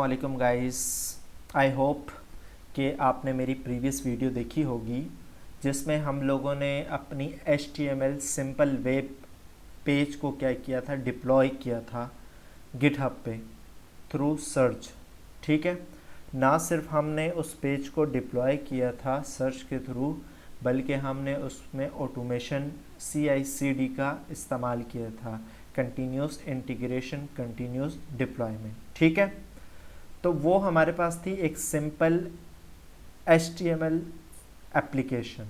अस्सलामुअलैकुम guys. I hope कि आपने मेरी प्रीवियस वीडियो देखी होगी जिसमें हम लोगों ने अपनी HTML सिंपल वेब पेज को क्या किया था, डिप्लॉय किया था गिटहब पे थ्रू सर्च। ठीक है, ना सिर्फ हमने उस पेज को डिप्लॉय किया था सर्च के थ्रू, बल्कि हमने उसमें ऑटोमेशन CI/CD का इस्तेमाल किया था, कंटिन्यूस इंटीग्रेशन, कंटिन्यूस डिप्लॉयमेंट। ठीक है, तो वो हमारे पास थी एक सिंपल HTML एप्लीकेशन।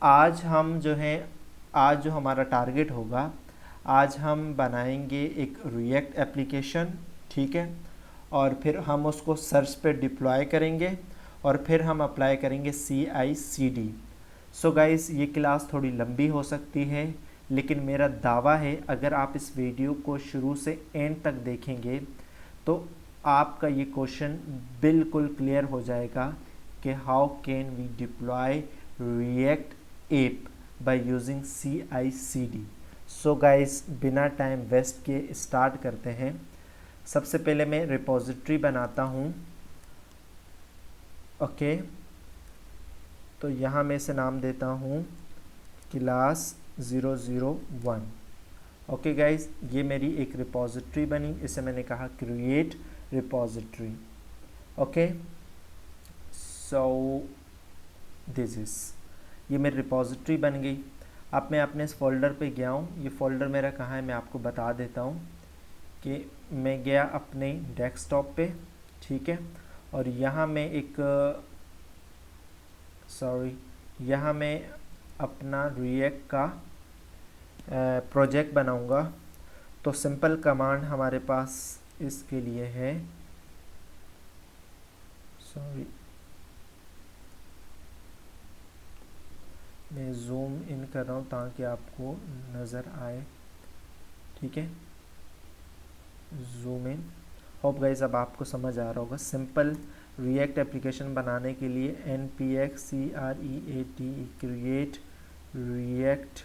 आज हम जो है, आज जो हमारा टारगेट होगा, आज हम बनाएंगे एक रिएक्ट एप्लीकेशन। ठीक है, और फिर हम उसको सर्च पे डिप्लॉय करेंगे और फिर हम अप्लाई करेंगे CI/CD। सो गाइस, ये क्लास थोड़ी लंबी हो सकती है, लेकिन मेरा दावा है अगर आप इस वीडियो को शुरू से एंड तक देखेंगे तो आपका ये क्वेश्चन बिल्कुल क्लियर हो जाएगा कि how can we deploy React app by using CI/CD। So guys, बिना टाइम वेस्ट के स्टार्ट करते हैं। सबसे पहले मैं रिपोजिटरी बनाता हूँ। ओके, तो यहाँ मैं इसे नाम देता हूँ क्लास 001। ओके गाइज, ये मेरी एक रिपोजिटरी बनी, इसे मैंने कहा create repository. Okay, so this is, ये मेरी रिपोजिटरी बन गई। अब मैं अपने इस फोल्डर पे गया हूँ। ये फ़ोल्डर मेरा कहाँ है मैं आपको बता देता हूँ कि मैं गया अपने डेस्कटॉप पे। ठीक है, और यहाँ मैं एक यहाँ मैं अपना रिएक्ट का प्रोजेक्ट बनाऊंगा। तो सिंपल कमांड हमारे पास इसके लिए है, मैं जूम इन कर रहा हूँ ताकि आपको नज़र आए। ठीक है, जूम इन। होप गाइस अब आपको समझ आ रहा होगा। सिंपल रिएक्ट एप्लीकेशन बनाने के लिए npx क्रिएट रिएक्ट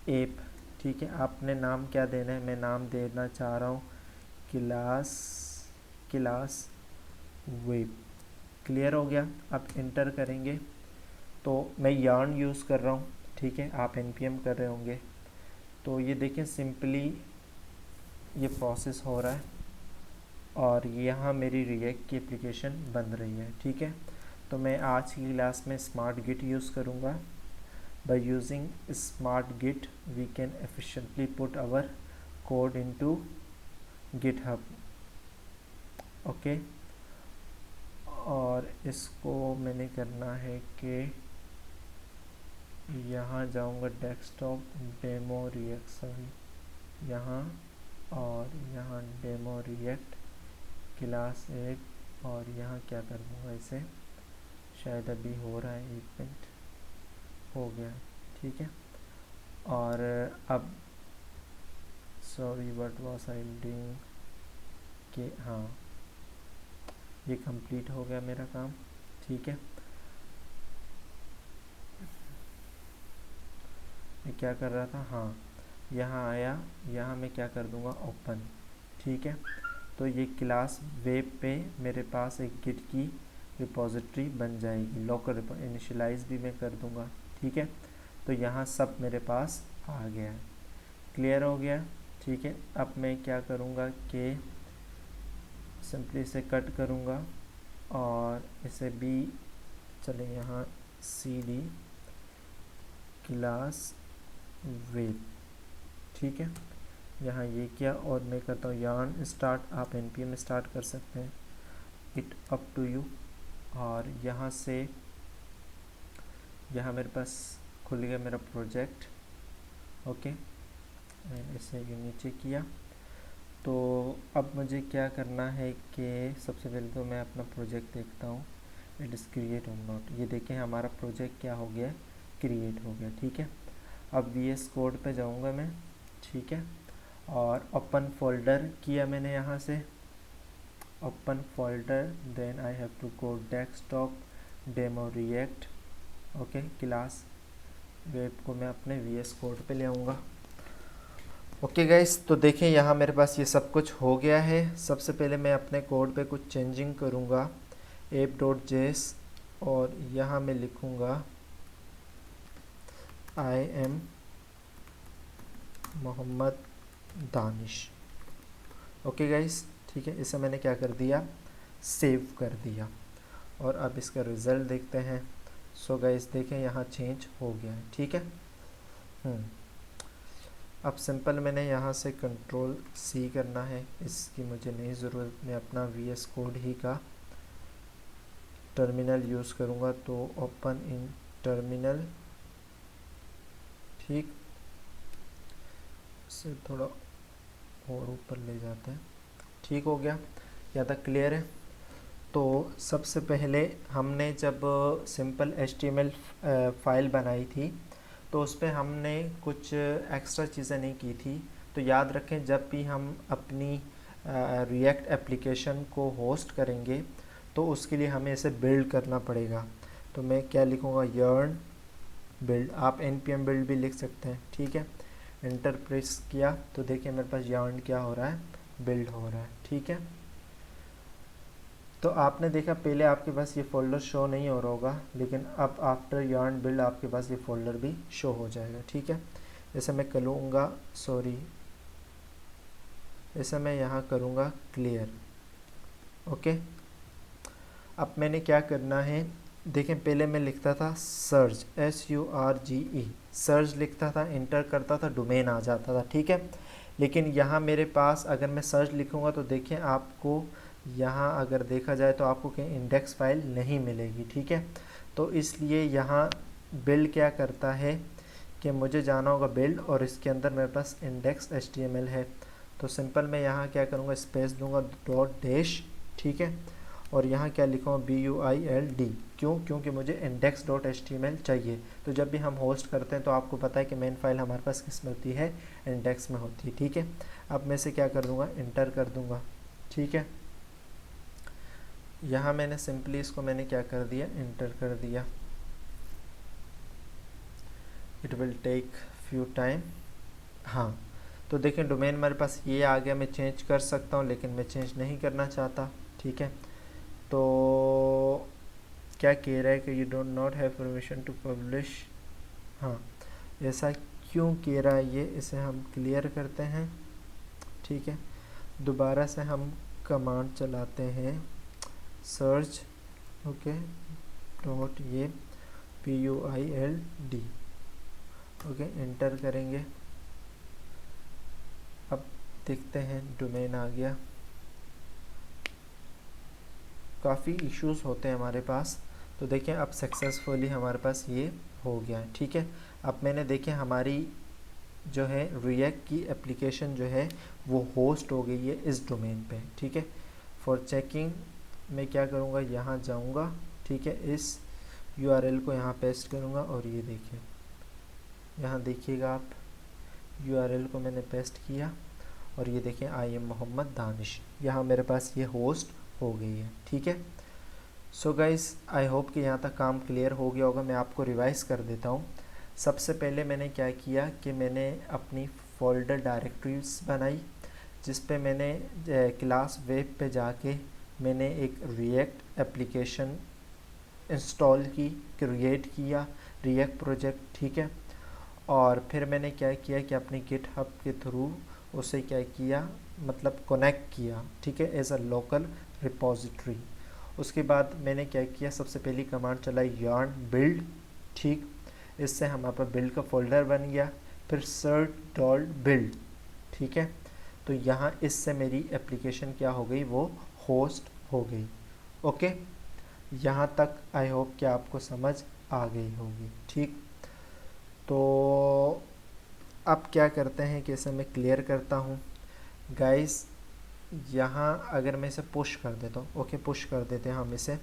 ऐप। ठीक है, आपने नाम क्या देना है? मैं नाम देना चाह रहा हूँ क्लास वेब। क्लियर हो गया। अब इंटर करेंगे तो मैं yarn यूज़ कर रहा हूँ। ठीक है, आप npm कर रहे होंगे। तो ये देखें, सिंपली ये प्रोसेस हो रहा है और यहाँ मेरी रिएक्ट की एप्लीकेशन बन रही है। ठीक है, तो मैं आज की क्लास में स्मार्ट गिट यूज़ करूँगा। By using smart git we can efficiently put our code into GitHub। Okay, और इसको मैंने करना है कि यहाँ जाऊँगा डेस्कटॉप, डेमो रिएक्ट, यहाँ और यहाँ डेमो रिएक्ट क्लास ऐप, और यहाँ क्या कर दूँगा, इसे शायद अभी हो रहा है, एक मिनट, हो गया। ठीक है, और अब व्हाट वाज आई डूइंग कि हाँ, ये कंप्लीट हो गया मेरा काम। ठीक है, मैं क्या कर रहा था, हाँ, यहाँ आया, यहाँ मैं क्या कर दूँगा, ओपन। ठीक है, तो ये क्लास वेब पे मेरे पास एक गिट की रिपोजिटरी बन जाएगी। लोकल इनिशियलाइज भी मैं कर दूँगा। ठीक है, तो यहाँ सब मेरे पास आ गया है। क्लियर हो गया। ठीक है, अब मैं क्या करूँगा कि सिंपली इसे कट करूँगा और इसे भी चले यहाँ CD क्लास वेब। ठीक है, यहाँ ये किया और मैं करता हूँ yarn स्टार्ट। आप npm स्टार्ट कर सकते हैं, इट अप टू यू। और यहाँ से यहाँ मेरे पास खुल गया मेरा प्रोजेक्ट। ओके, मैंने इसे ये नीचे किया। तो अब मुझे क्या करना है कि सबसे पहले तो मैं अपना प्रोजेक्ट देखता हूँ, इट इज़ क्रिएट और नॉट। ये देखें, हमारा प्रोजेक्ट क्या हो गया, क्रिएट हो गया। ठीक है, अब VS कोड पे जाऊँगा मैं। ठीक है, और ओपन फोल्डर किया मैंने, यहाँ से open folder, then I have to go desktop, demo React. Okay, class web को मैं अपने VS कोड पे ले आऊँगा। ओके गाइस, तो देखें यहाँ मेरे पास ये सब कुछ हो गया है। सबसे पहले मैं अपने कोड पे कुछ चेंजिंग करूँगा, app.js, और यहाँ मैं लिखूँगा I am Mohammad Danish. Okay guys, ठीक है, इसे मैंने क्या कर दिया, सेव कर दिया। और अब इसका रिज़ल्ट देखते हैं। सो गाइस देखें यहाँ चेंज हो गया है, ठीक है। अब सिंपल मैंने यहाँ से कंट्रोल सी करना है, इसकी मुझे नहीं ज़रूरत, मैं अपना VS कोड ही का टर्मिनल यूज़ करूँगा। तो ओपन इन टर्मिनल, ठीक, से थोड़ा और ऊपर ले जाते हैं, ठीक हो गया, यहाँ तक क्लियर है। तो सबसे पहले हमने जब सिंपल HTML फाइल बनाई थी तो उस पर हमने कुछ एक्स्ट्रा चीज़ें नहीं की थी। तो याद रखें, जब भी हम अपनी रिएक्ट एप्लीकेशन को होस्ट करेंगे तो उसके लिए हमें इसे बिल्ड करना पड़ेगा। तो मैं क्या लिखूँगा, यर्न बिल्ड, आप npm बिल्ड भी लिख सकते हैं, ठीक है। एंटर प्रेस किया तो देखिए मेरे पास यर्न क्या हो रहा है, बिल्ड हो रहा है, ठीक है। तो आपने देखा पहले आपके पास ये फ़ोल्डर शो नहीं हो रहा होगा, लेकिन अब आफ्टर yarn बिल्ड आपके पास ये फ़ोल्डर भी शो हो जाएगा, ठीक है। जैसे मैं करूँगा, सॉरी, जैसे मैं यहाँ करूँगा क्लियर। ओके, अब मैंने क्या करना है, देखें पहले मैं लिखता था सर्च, SURGE, सर्च लिखता था, इंटर करता था, डोमेन आ जाता था, ठीक है। लेकिन यहाँ मेरे पास अगर मैं सर्च लिखूँगा तो देखें आपको यहाँ अगर देखा जाए तो आपको कहीं इंडेक्स फाइल नहीं मिलेगी, ठीक है। तो इसलिए यहाँ बिल्ड क्या करता है कि मुझे जाना होगा बिल्ड, और इसके अंदर मेरे पास इंडेक्स HTML है। तो सिंपल मैं यहाँ क्या करूँगा, स्पेस दूंगा, डॉट डैश, ठीक है। और यहाँ क्या लिखूँगा, BUILD, क्यों, क्योंकि मुझे index.html चाहिए। तो जब भी हम होस्ट करते हैं तो आपको पता है कि मेन फाइल हमारे पास किस में होती है, इंडेक्स में होती है, ठीक है। अब मैं से क्या कर दूँगा, इंटर कर दूँगा, ठीक है। यहाँ मैंने सिंपली इसको मैंने क्या कर दिया, इंटर कर दिया। It will take few time. हाँ, तो देखें डोमेन मेरे पास ये आ गया, मैं चेंज कर सकता हूँ लेकिन मैं चेंज नहीं करना चाहता, ठीक है। तो क्या कह रहा है कि you don't not have permission to publish. हाँ, ऐसा क्यों कह रहा है ये, इसे हम क्लियर करते हैं, ठीक है। दोबारा से हम कमांड चलाते हैं, सर्च, ओके, डॉट ये PUILD, ओके, इंटर करेंगे। अब देखते हैं, डोमेन आ गया। काफ़ी इश्यूज होते हैं हमारे पास, तो देखें अब सक्सेसफुली हमारे पास ये हो गया है, ठीक है। अब मैंने देखें हमारी जो है रिएक्ट की एप्लीकेशन जो है वो होस्ट हो गई है इस डोमेन पे, ठीक है। फॉर चेकिंग मैं क्या करूँगा, यहाँ जाऊँगा, ठीक है, इस URL को यहाँ पेस्ट करूँगा, और ये देखिए, यहाँ देखिएगा आप, URL को मैंने पेस्ट किया, और ये देखें आई एम मोहम्मद दानिश, यहाँ मेरे पास ये होस्ट हो गई है, ठीक है। सो गाइस, आई होप कि यहाँ तक काम क्लियर हो गया होगा। मैं आपको रिवाइज़ कर देता हूँ। सबसे पहले मैंने क्या किया कि मैंने अपनी फोल्डर डायरेक्टरीज बनाई, जिस पे मैंने क्लास वेब पे जाके मैंने एक रिएक्ट एप्लीकेशन इंस्टॉल की, क्रिएट किया रिएक्ट प्रोजेक्ट, ठीक है। और फिर मैंने क्या किया कि अपनी गिटहब के थ्रू उसे क्या किया, मतलब कनेक्ट किया, ठीक है, एज अ लोकल रिपोजिटरी। उसके बाद मैंने क्या किया, सबसे पहली कमांड चलाई yarn build, ठीक, इससे हमारे पास बिल्ड का फोल्डर बन गया। फिर सर्च डॉट बिल्ड, ठीक है। तो यहाँ इससे मेरी एप्लीकेशन क्या हो गई, वो होस्ट हो गई। ओके, यहाँ तक आई होप कि आपको समझ आ गई होगी, ठीक। तो अब क्या करते हैं कि इसे मैं क्लियर करता हूँ गाइस। यहाँ अगर मैं इसे पुश कर देता हूँ, ओके, पुश कर देते हैं हम इसे।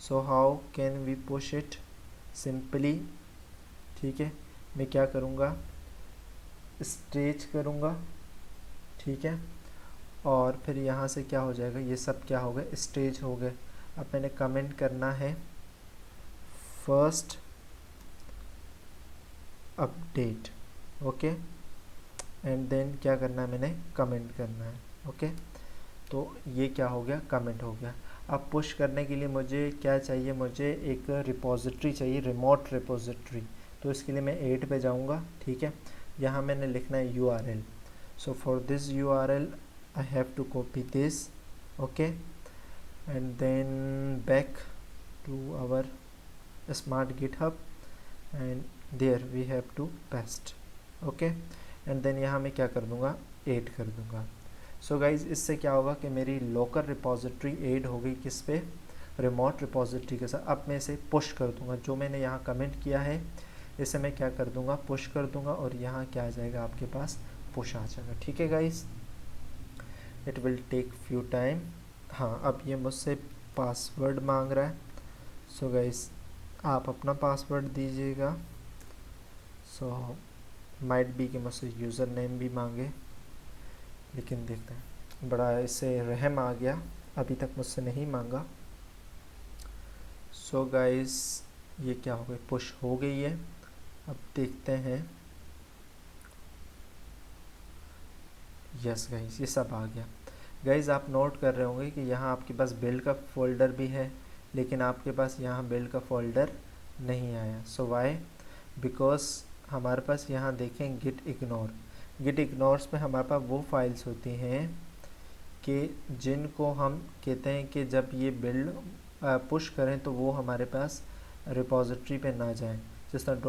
So how can we push it, simply, ठीक है, मैं क्या करूँगा, स्टेज करूँगा, ठीक है। और फिर यहाँ से क्या हो जाएगा, ये सब क्या हो गए, स्टेज हो गए। अब मैंने कमेंट करना है first update, okay, and then क्या करना है, मैंने कमेंट करना है। ओके, तो ये क्या हो गया, कमेंट हो गया। अब पुश करने के लिए मुझे क्या चाहिए, मुझे एक रिपोजिटरी चाहिए, रिमोट रिपोजिटरी। तो इसके लिए मैं 8 पे जाऊंगा। ठीक है, यहाँ मैंने लिखना है URL। So for this URL I have to copy this. Okay, and then back to our smart GitHub and there we have to paste. Okay, and then यहाँ मैं क्या कर दूँगा, ऐड कर दूँगा। सो गाइज, इससे क्या होगा कि मेरी लोकल रिपोजिटरी ऐड हो गई किस पे, रिमोट रिपोजिटरी के साथ। अब मैं इसे पुश कर दूँगा, जो मैंने यहाँ कमेंट किया है इसे मैं क्या कर दूँगा, पुश कर दूँगा, और यहाँ क्या आ जाएगा, आपके पास पुश आ जाएगा। ठीक है guys, it will take few time. हाँ, अब ये मुझसे पासवर्ड मांग रहा है। सो गाइज, आप अपना पासवर्ड दीजिएगा। सो माइट बी कि मुझसे यूज़र नेम भी मांगे, लेकिन देखते हैं। बड़ा इससे रहम आ गया, अभी तक मुझसे नहीं मांगा। सो गाइस, ये क्या हो गई, पुश हो गई है। अब देखते हैं। यस गाइस, ये सब आ गया। गाइस, आप नोट कर रहे होंगे कि यहाँ आपके पास बिल्ड का फोल्डर भी है, लेकिन आपके पास यहाँ बिल्ड का फोल्डर नहीं आया। सो वाई, बिकॉज हमारे पास यहाँ देखें गिट इग्नोर्स में हमारे पास वो फाइल्स होती हैं कि जिनको हम कहते हैं कि जब ये बिल्ड पुश करें तो वो हमारे पास रिपोजिटरी पे ना जाएं, जिस तरह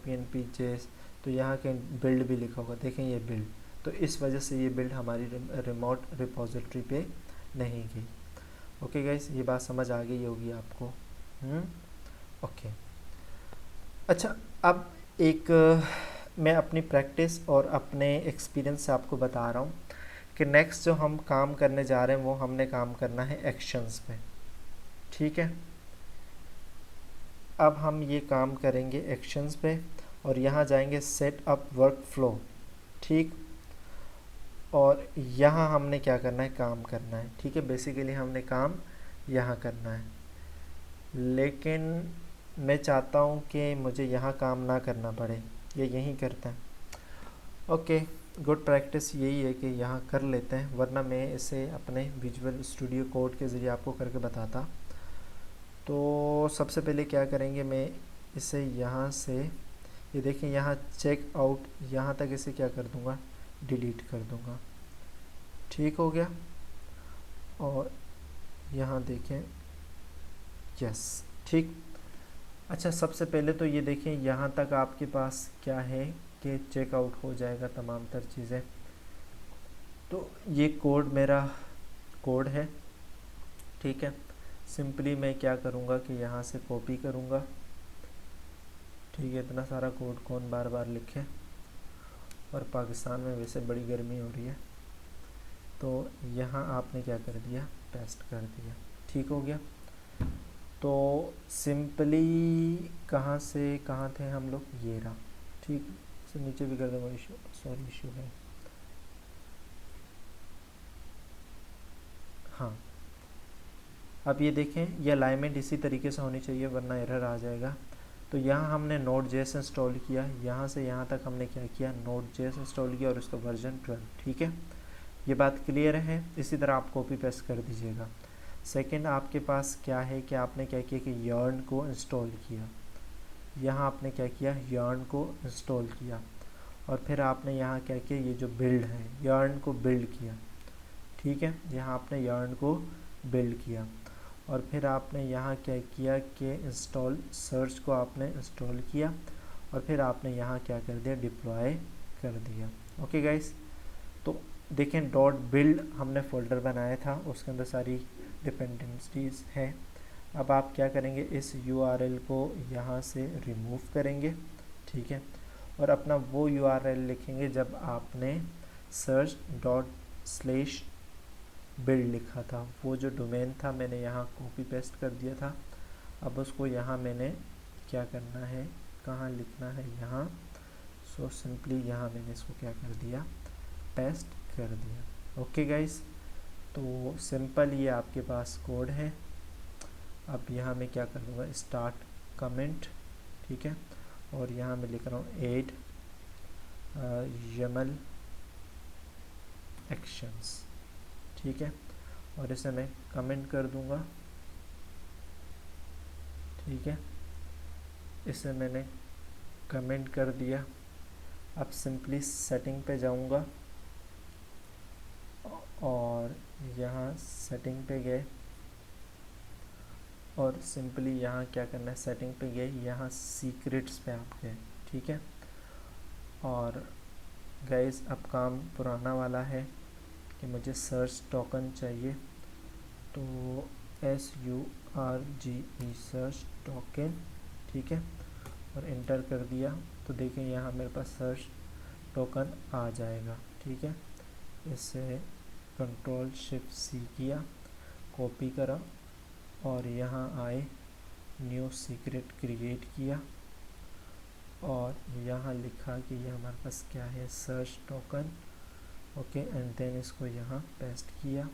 .pnp जेस। तो यहाँ के बिल्ड भी लिखा होगा, देखें ये बिल्ड। तो इस वजह से ये बिल्ड हमारी रिमोट रिपोजिटरी पे नहीं गई। ओके गाइस, ये बात समझ आ गई होगी आपको। ओके, अच्छा, अब एक मैं अपनी प्रैक्टिस और अपने एक्सपीरियंस से आपको बता रहा हूँ कि नेक्स्ट जो हम काम करने जा रहे हैं वो हमने काम करना है एक्शंस पे। ठीक है, अब हम ये काम करेंगे एक्शंस पे, और यहाँ जाएंगे सेट अप वर्क फ्लो। ठीक, और यहाँ हमने क्या करना है, काम करना है। ठीक है, बेसिकली हमने काम यहाँ करना है, लेकिन मैं चाहता हूँ कि मुझे यहाँ काम ना करना पड़े, ये यहीं करते हैं। ओके, गुड प्रैक्टिस यही है कि यहाँ कर लेते हैं, वरना मैं इसे अपने विजुअल स्टूडियो कोड के ज़रिए आपको करके बताता। तो सबसे पहले क्या करेंगे, मैं इसे यहाँ से, ये देखें यहाँ चेक आउट, यहाँ तक इसे क्या कर दूँगा, डिलीट कर दूँगा। ठीक हो गया, और यहाँ देखें, यस, ठीक। अच्छा, सबसे पहले तो ये देखें यहाँ तक आपके पास क्या है कि चेकआउट हो जाएगा तमाम तर चीज़ें। तो ये कोड मेरा कोड है। ठीक है, सिंपली मैं क्या करूँगा कि यहाँ से कॉपी करूँगा। ठीक है, इतना सारा कोड कौन बार बार लिखे, और पाकिस्तान में वैसे बड़ी गर्मी हो रही है। तो यहाँ आपने क्या कर दिया, पेस्ट कर दिया। ठीक हो गया। तो सिंपली कहाँ से कहाँ थे हम लोग, ये रहा। ठीक, से नीचे भी कर दूँगा, इशू है। हाँ, अब ये देखें, ये अलाइनमेंट इसी तरीके से होनी चाहिए, वरना एरर आ जाएगा। तो यहाँ हमने Node.js इंस्टॉल किया, यहाँ से यहाँ तक हमने क्या किया, Node.js इंस्टॉल किया, और उसका वर्जन 12। ठीक है, ये बात क्लियर है। इसी तरह आप कॉपी पेस्ट कर दीजिएगा। सेकंड, आपके पास क्या है कि आपने क्या किया कि yarn को इंस्टॉल किया। यहाँ आपने क्या किया, yarn को इंस्टॉल किया, और फिर आपने यहाँ क्या किया, ये जो बिल्ड है yarn को बिल्ड किया। ठीक है, यहाँ आपने yarn को बिल्ड किया, और फिर आपने यहाँ क्या किया कि इंस्टॉल सर्च को आपने इंस्टॉल किया, और फिर आपने यहाँ क्या कर दिया, डिप्लॉय कर दिया। ओके गाइस, तो देखें .build हमने फ़ोल्डर बनाया था, उसके अंदर सारी डिपेंडेंसीज हैं। अब आप क्या करेंगे, इस URL को यहाँ से रिमूव करेंगे। ठीक है, और अपना वो URL लिखेंगे जब आपने search./build लिखा था। वो जो डोमेन था मैंने यहाँ कॉपी पेस्ट कर दिया था। अब उसको यहाँ मैंने क्या करना है, कहाँ लिखना है, यहाँ। सो सिंपली यहाँ मैंने इसको क्या कर दिया, पेस्ट कर दिया। ओके गाइस, तो सिंपल ये आपके पास कोड है। अब यहाँ मैं क्या कर दूँगा, स्टार्ट कमेंट। ठीक है, और यहाँ मैं लिख रहा हूँ ऐड YAML एक्शंस, ठीक है। और इसे मैं कमेंट कर दूंगा, ठीक है, इसे मैंने कमेंट कर दिया। अब सिंपली सेटिंग पे जाऊंगा और यहाँ सेटिंग पे गए और सिंपली यहाँ क्या करना है, सेटिंग पे गए, यहाँ सीक्रेट्स पे आप गए, ठीक है। और गाइस अब काम पुराना वाला है कि मुझे सर्च टोकन चाहिए, तो SURGE सर्च टोकन, ठीक है, और इंटर कर दिया तो देखिए यहाँ मेरे पास सर्च टोकन आ जाएगा, ठीक है। इसे Ctrl+Shift+C किया, कॉपी करा और यहाँ आए, न्यू सीक्रेट क्रिएट किया और यहाँ लिखा कि ये हमारे पास क्या है, search token, okay. And then इसको यहाँ पेस्ट किया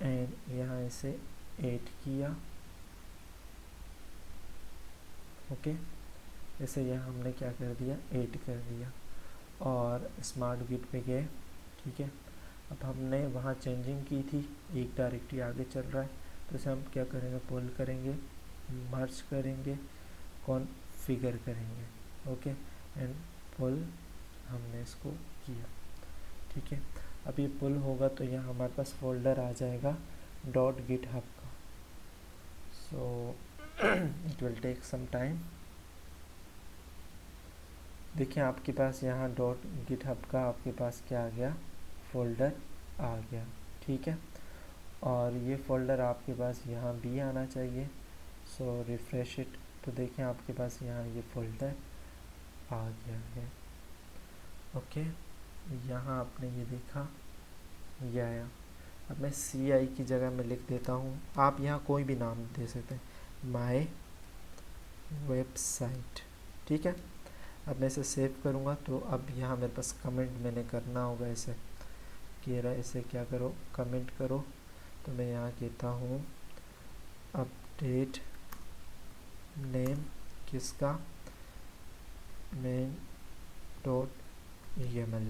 एंड यहाँ इसे ऐड किया, ओके। इसे यहाँ हमने क्या कर दिया, ऐड कर दिया और स्मार्ट गिट पे गए, ठीक है। अब हमने वहाँ चेंजिंग की थी, एक डायरेक्टरी आगे चल रहा है, तो इसे हम क्या करेंगे, पुल करेंगे, मर्ज करेंगे, कॉन्फ़िगर करेंगे, ओके। एंड पुल हमने इसको किया, ठीक है। अब ये पुल होगा तो यहाँ हमारे पास फोल्डर आ जाएगा .github का, so it will take some time. देखिए आपके पास यहाँ .github का आपके पास क्या आ गया, फोल्डर आ गया, ठीक है। और ये फोल्डर आपके पास यहाँ भी आना चाहिए, सो रिफ्रेश इट, तो देखिए आपके पास यहाँ ये फोल्डर आ गया है, ओके। यहाँ आपने ये देखा, ये आया। अब मैं CI की जगह में लिख देता हूँ, आप यहाँ कोई भी नाम दे सकते हैं, माय वेबसाइट, ठीक है। अब मैं इसे सेव करूँगा तो अब यहाँ मेरे पास कमेंट मैंने करना होगा, इसे कह रहा है इसे क्या करो, कमेंट करो, तो मैं यहाँ कहता हूँ अपडेट नेम किसका, main.yml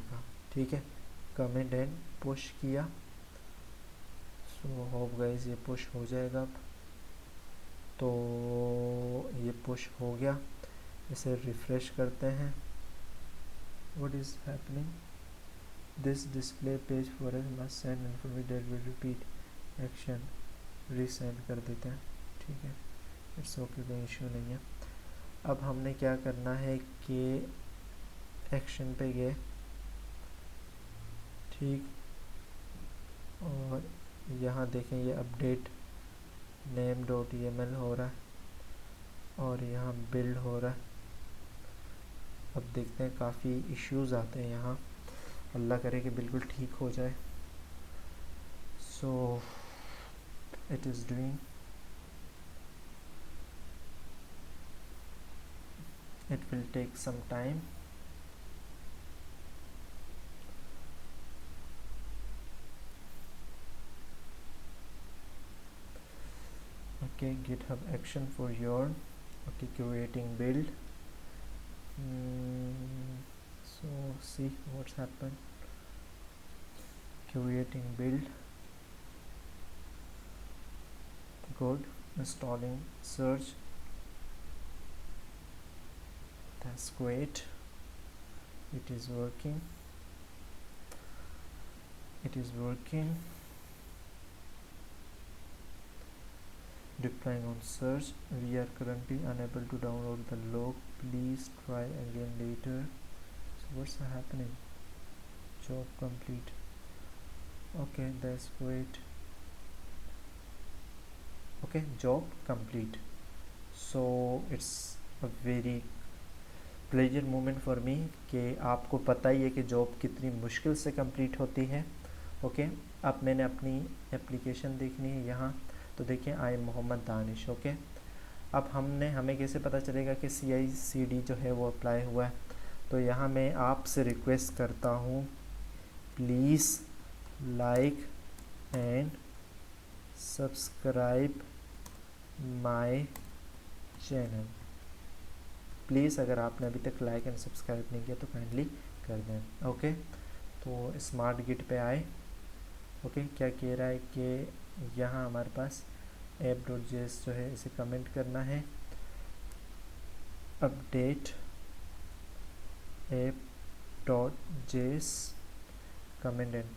का, ठीक है। कमेंट एंड पुश किया, सो होप गाइस ये पुश हो जाएगा। अब तो ये पुश हो गया, इसे रिफ्रेश करते हैं, what is happening, this display page for must send information that will repeat action, resend कर देते हैं, ठीक है, इट्स ओके, कोई इशू नहीं है। अब हमने क्या करना है कि एक्शन पे गए, ठीक, और यहाँ देखें ये अपडेट name.yml हो रहा है और यहाँ बिल्ड हो रहा है। अब देखते हैं, काफ़ी इश्यूज आते हैं यहाँ, अल्लाह करे कि बिल्कुल ठीक हो जाए। So it is doing, it will take some time। okay, GitHub action for your, okay, creating build, so see what's happened, creating build, good, installing search, that's great, it is working, it is working, deploying on search, we are currently unable to download the log, please try again later, so what's happening, job complete, okay, that's great, okay, job complete, so it's a very pleasure moment for me कि आपको पता ही है कि job कितनी मुश्किल से complete होती है, ओके। अब मैंने अपनी एप्लीकेशन देखनी है यहाँ, तो देखिए I am Mohammad Danish, okay. अब हमें कैसे पता चलेगा कि CI/CD जो है वो अप्लाई हुआ है, तो यहाँ मैं आपसे रिक्वेस्ट करता हूँ, please like and subscribe my channel, please अगर आपने अभी तक लाइक एंड सब्सक्राइब नहीं किया तो काइंडली कर दें। ओके, तो स्मार्ट गिट पे आए। ओके, क्या कह रहा है कि यहाँ हमारे पास app.js जो है इसे कमेंट करना है, update app.js comment and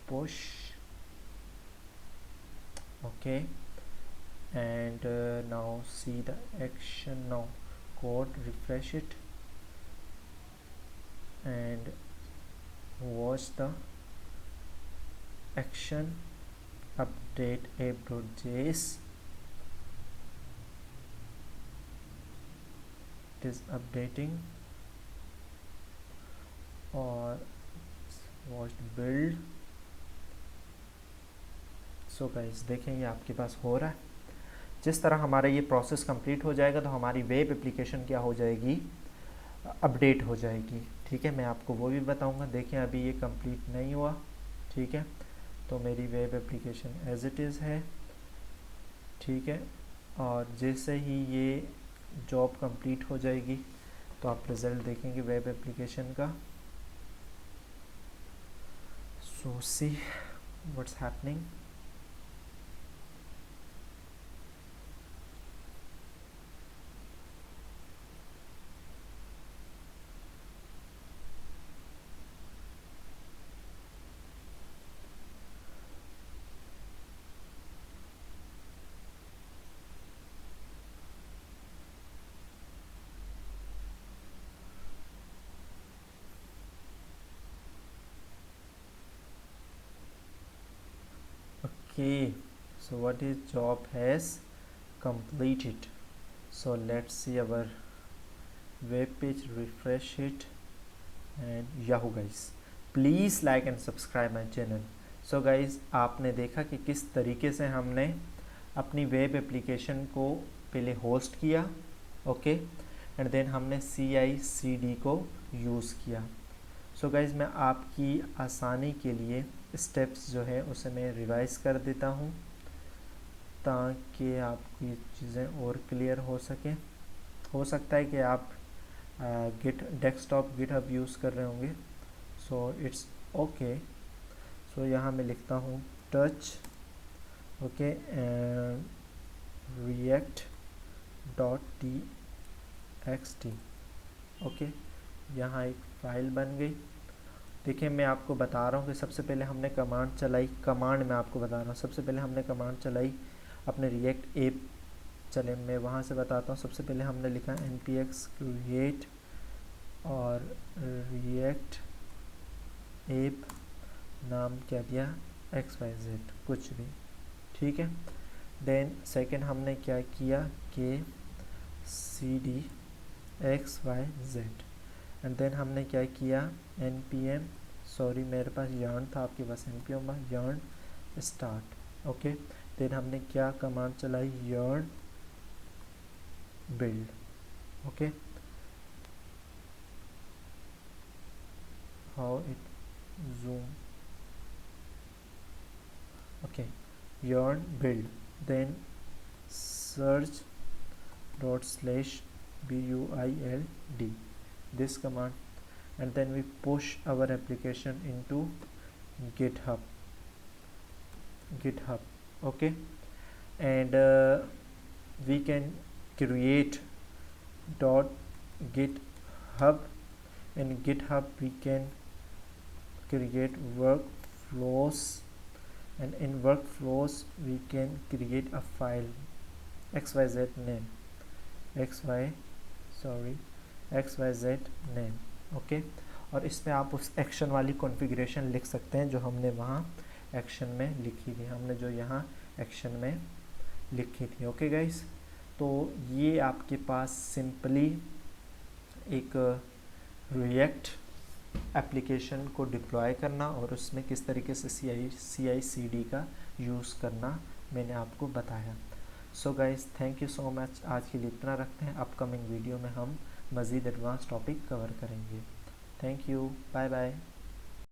push. Okay, and now see the action. Now code, refresh it and watch the action. Update app.js, it is updating, or watch build. So guys देखें ये आपके पास हो रहा है। जिस तरह हमारा ये प्रोसेस कंप्लीट हो जाएगा तो हमारी वेब एप्लीकेशन क्या हो जाएगी, अपडेट हो जाएगी। ठीक है, मैं आपको वो भी बताऊंगा। देखें अभी ये कंप्लीट नहीं हुआ। ठीक है, तो मेरी web application as it is है। ठीक है, और जैसे ही ये जॉब कंप्लीट हो जाएगी तो आप रिज़ल्ट देखेंगे वेब एप्लीकेशन का। So see what's happening. Okay, so what is job has completed. So let's see our web page, refresh it, and Yahoo guys, please like and subscribe my channel. So guys, आपने देखा कि किस तरीके से हमने अपनी web application को पहले होस्ट किया, ओके, एंड देन हमने CI/CD को यूज़ किया। सो गाइज़, मैं आपकी आसानी के लिए स्टेप्स जो है उसे मैं रिवाइज कर देता हूँ ताकि आपको ये चीज़ें और क्लियर हो सकें। हो सकता है कि आप डेस्कटॉप गिटहब यूज़ कर रहे होंगे, सो इट्स ओके। सो यहाँ मैं लिखता हूँ टच, ओके, react.txt। ओके, यहाँ एक फ़ाइल बन गई। देखिए मैं आपको बता रहा हूँ कि सबसे पहले हमने कमांड चलाई। कमांड मैं आपको बता रहा हूँ, सबसे पहले हमने कमांड चलाई अपने रिएक्ट ऐप। चले मैं वहाँ से बताता हूँ। सबसे पहले हमने लिखा npx create और रिएक्ट ऐप, नाम क्या दिया, XYZ, कुछ भी, ठीक है। देन सेकंड हमने क्या किया कि cd XYZ, एंड देन हमने क्या किया npm, सॉरी मेरे पास yarn था, आपके पास npm yarn start, okay. Then हमने क्या कमांड चलाई, yarn build, okay. How it zoom, okay, yarn build, then search./build this command, and then we push our application into GitHub, okay, and we can create .github. In GitHub we can create workflows, and in workflows we can create a file xyz name, xyz name, okay. और इसमें आप उस action वाली configuration लिख सकते हैं जो हमने वहाँ एक्शन में लिखी थी, हमने जो यहाँ एक्शन में लिखी थी, ओके गाइस। तो ये आपके पास सिंपली एक रिएक्ट एप्लीकेशन को डिप्लॉय करना और उसमें किस तरीके से CI/CD का यूज़ करना मैंने आपको बताया। So guys, thank you so much. आज के लिए इतना रखते हैं। अपकमिंग वीडियो में हम मज़ीद एडवांस टॉपिक कवर करेंगे। Thank you, bye bye.